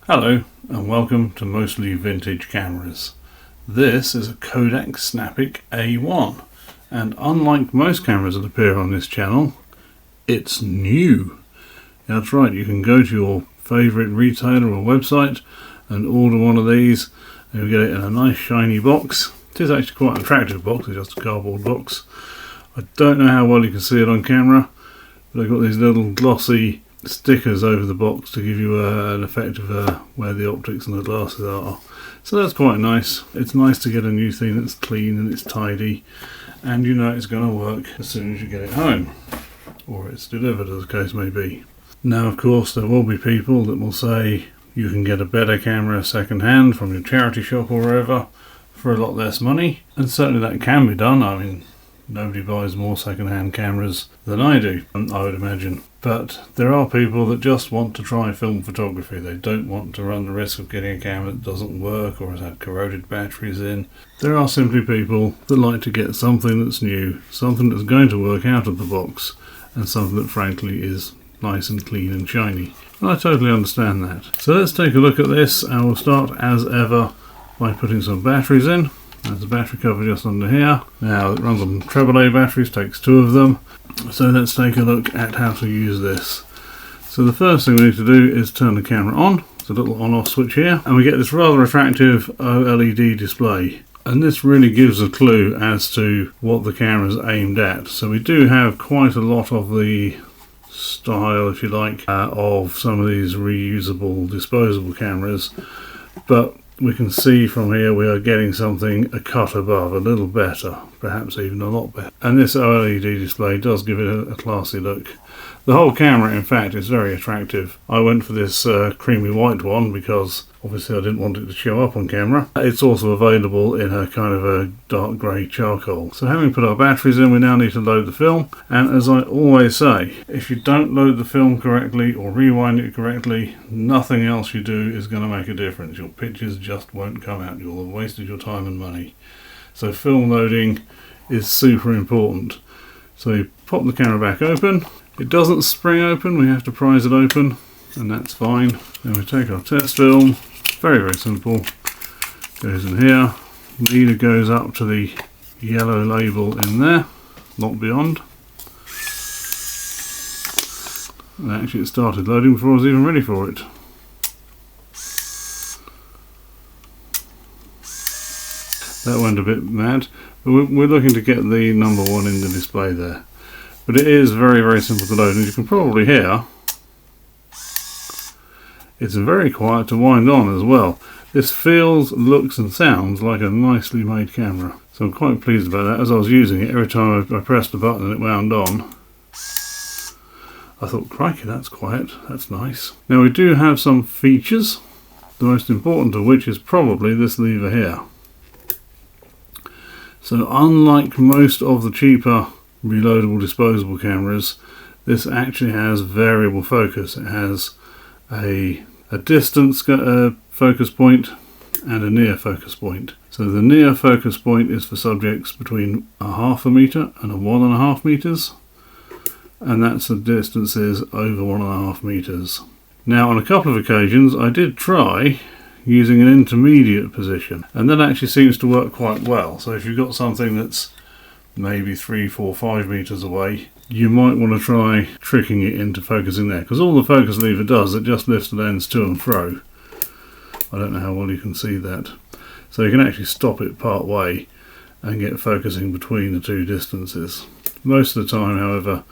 Hello and welcome to Mostly Vintage Cameras. This is a Kodak Snapic A1 and unlike most cameras that appear on this channel, it's new. That's right, you can go to your favourite retailer or website and order one of these and you'll get it in a nice shiny box. It is actually quite an attractive box, it's just a cardboard box. I don't know how well you can see it on camera, but I've got these little glossy stickers over the box to give you an effect of where the optics and the glasses are. So that's quite nice. It's nice to get a new thing that's clean and it's tidy and you know it's going to work as soon as you get it home, or it's delivered as the case may be. Now of course there will be people that will say you can get a better camera second hand from your charity shop or wherever for a lot less money, and certainly that can be done. I mean, nobody buys more second-hand cameras than I do, I would imagine. But there are people that just want to try film photography. They don't want to run the risk of getting a camera that doesn't work or has had corroded batteries in. There are simply people that like to get something that's new, something that's going to work out of the box, and something that frankly is nice and clean and shiny. And I totally understand that. So let's take a look at this, and we'll start as ever by putting some batteries in. There's a battery cover just under here. Now it runs on AAA batteries, takes 2 of them. So let's take a look at how to use this. So the first thing we need to do is turn the camera on. There's a little on-off switch here, and we get this rather attractive OLED display. And this really gives a clue as to what the camera's aimed at. So we do have quite a lot of the style, if you like, of some of these reusable disposable cameras, but we can see from here we are getting something a cut above, a little better, perhaps even a lot better. And this OLED display does give it a classy look. The whole camera, in fact, is very attractive. I went for this creamy white one because obviously I didn't want it to show up on camera. It's also available in a kind of a dark grey charcoal. So having put our batteries in, we now need to load the film. And as I always say, if you don't load the film correctly or rewind it correctly, nothing else you do is going to make a difference. Your pictures just won't come out. You'll have wasted your time and money. So film loading is super important. So you pop the camera back open. It doesn't spring open, we have to prise it open, and that's fine. Then we take our test film, very, very simple, goes in here, leader goes up to the yellow label in there, not beyond. And actually it started loading before I was even ready for it. That went a bit mad, but we're looking to get the number 1 in the display there. But it is very, very simple to load, and you can probably hear it's very quiet to wind on as well. This feels, looks and sounds like a nicely made camera. So I'm quite pleased about that. As I was using it, every time I pressed the button and it wound on, I thought, crikey, that's quiet, that's nice. Now we do have some features, the most important of which is probably this lever here. So unlike most of the cheaper reloadable disposable cameras, this actually has variable focus. It has a distance focus point and a near focus point. So the near focus point is for subjects between 0.5 meter and 1.5 meters, and that's the distances over 1.5 meters. Now on a couple of occasions I did try using an intermediate position, and that actually seems to work quite well. So if you've got something that's maybe 3, 4, 5 meters away, you might want to try tricking it into focusing there, because all the focus lever does, it just lifts the lens to and fro. I don't know how well you can see that. So you can actually stop it part way and get focusing between the 2 distances. Most of the time, however,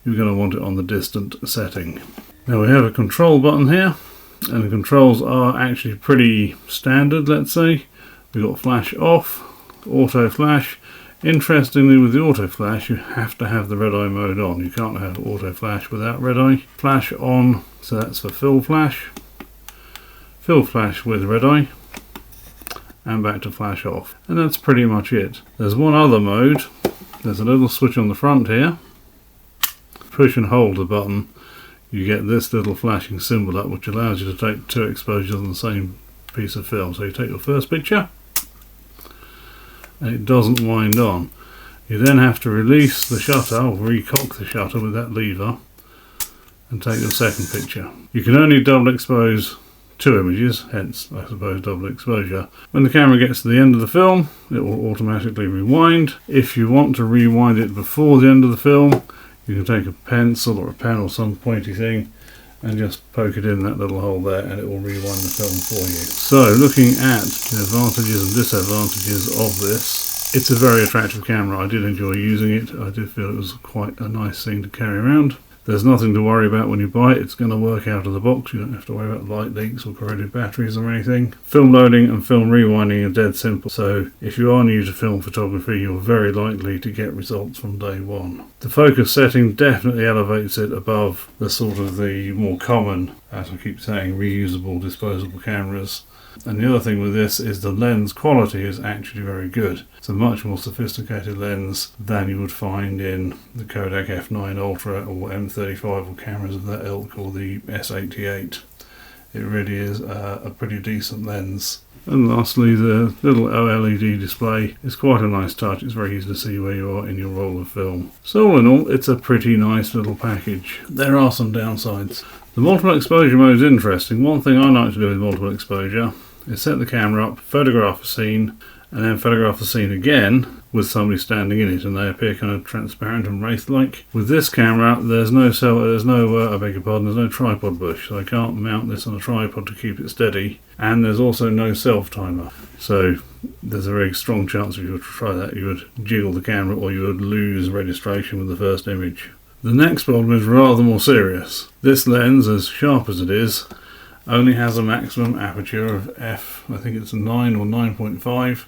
you're going to want it on the distant setting. Now we have a control button here, and the controls are actually pretty standard, let's say. We've got flash off, auto flash. Interestingly, with the auto flash you have to have the red eye mode on. You can't have auto flash without red eye. Flash on, so that's for fill flash with red eye, and back to flash off. And that's pretty much it. There's one other mode. There's a little switch on the front here. Push and hold the button, you get this little flashing symbol up, which allows you to take 2 exposures on the same piece of film. So you take your first picture, and it doesn't wind on. You then have to release the shutter, or recock the shutter with that lever, and take your second picture. You can only double expose two images, hence I suppose double exposure. When the camera gets to the end of the film, it will automatically rewind. If you want to rewind it before the end of the film, you can take a pencil or a pen or some pointy thing and just poke it in that little hole there, and it will rewind the film for you. So looking at the advantages and disadvantages of this, it's a very attractive camera. I did enjoy using it. I did feel it was quite a nice thing to carry around. There's nothing to worry about when you buy it. It's going to work out of the box. You don't have to worry about light leaks or corroded batteries or anything. Film loading and film rewinding are dead simple. So if you are new to film photography, you're very likely to get results from day one. The focus setting definitely elevates it above the sort of the more common, as I keep saying, reusable disposable cameras. And the other thing with this is the lens quality is actually very good. It's a much more sophisticated lens than you would find in the Kodak F9 Ultra or M35 or cameras of that ilk, or the S88. It really is a pretty decent lens. And lastly, the little OLED display is quite a nice touch. It's very easy to see where you are in your roll of film. So all in all, it's a pretty nice little package. There are some downsides. The multiple exposure mode is interesting. One thing I like to do with multiple exposure is set the camera up, photograph a scene, and then photograph the scene again with somebody standing in it, and they appear kind of transparent and wraith-like. With this camera, there's no tripod bush, so I can't mount this on a tripod to keep it steady, and there's also no self-timer. So there's a very strong chance if you were to try that, you would jiggle the camera or you would lose registration with the first image. The next problem is rather more serious. This lens, as sharp as it is, only has a maximum aperture of I think it's 9 or 9.5.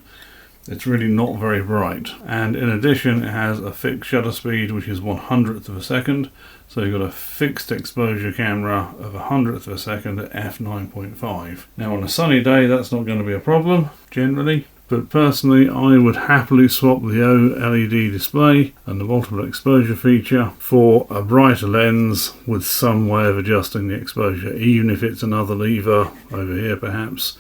It's really not very bright. And in addition, it has a fixed shutter speed, which is 1/100th of a second. So you've got a fixed exposure camera of 1/100th of a second at f9.5. Now on a sunny day, that's not going to be a problem, generally. But personally, I would happily swap the OLED display and the multiple exposure feature for a brighter lens with some way of adjusting the exposure, even if it's another lever over here perhaps,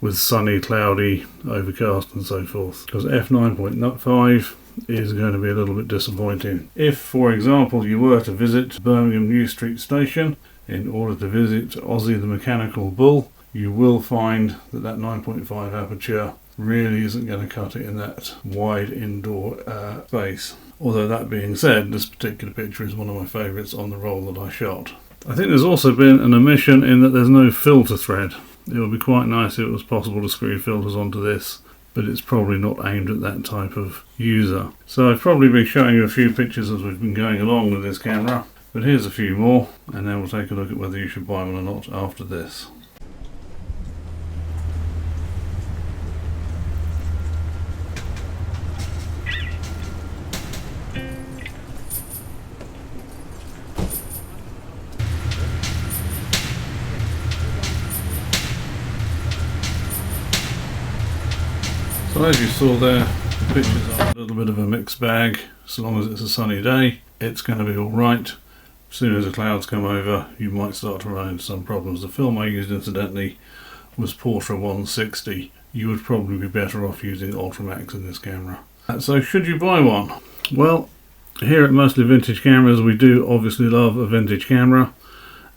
with sunny, cloudy, overcast and so forth. Because f9.5 is going to be a little bit disappointing. If, for example, you were to visit Birmingham New Street Station in order to visit Ozzy the Mechanical Bull, you will find that 9.5 aperture really isn't going to cut it in that wide indoor space. Although that being said, this particular picture is one of my favourites on the roll that I shot. I think there's also been an omission in that there's no filter thread. It would be quite nice if it was possible to screw filters onto this, but it's probably not aimed at that type of user. So I've probably been showing you a few pictures as we've been going along with this camera, but here's a few more, and then we'll take a look at whether you should buy one or not after this. So as you saw there, the pictures are a little bit of a mixed bag. So long as it's a sunny day, it's going to be alright. As soon as the clouds come over, you might start to run into some problems. The film I used, incidentally, was Portra 160. You would probably be better off using Ultramax in this camera. So should you buy one? Well, here at Mostly Vintage Cameras, we do obviously love a vintage camera,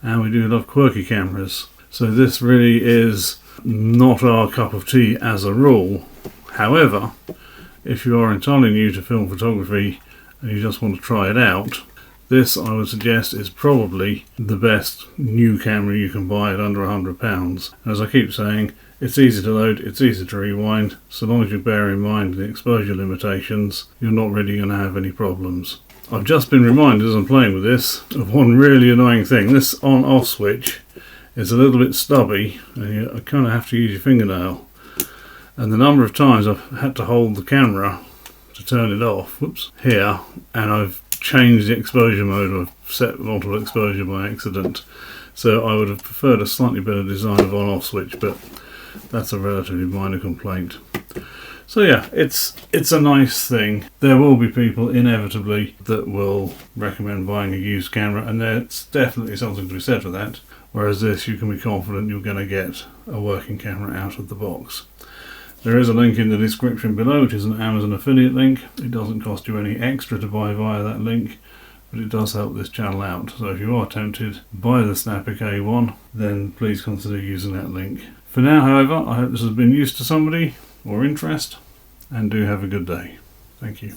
and we do love quirky cameras. So this really is not our cup of tea as a rule. However, if you are entirely new to film photography and you just want to try it out, this I would suggest is probably the best new camera you can buy at under £100. As I keep saying, it's easy to load, it's easy to rewind. So long as you bear in mind the exposure limitations, you're not really going to have any problems. I've just been reminded as I'm playing with this of one really annoying thing. This on-off switch is a little bit stubby, and you kind of have to use your fingernail. And the number of times I've had to hold the camera to turn it off, here, and I've changed the exposure mode, or I've set multiple exposure by accident. So I would have preferred a slightly better design of on-off switch, but that's a relatively minor complaint. So yeah, it's a nice thing. There will be people inevitably that will recommend buying a used camera, and there's definitely something to be said for that. Whereas this, you can be confident you're going to get a working camera out of the box. There is a link in the description below, which is an Amazon affiliate link. It doesn't cost you any extra to buy via that link, but it does help this channel out. So if you are tempted by the Snapic A1, then please consider using that link. For now, however, I hope this has been use to somebody or interest, and do have a good day. Thank you.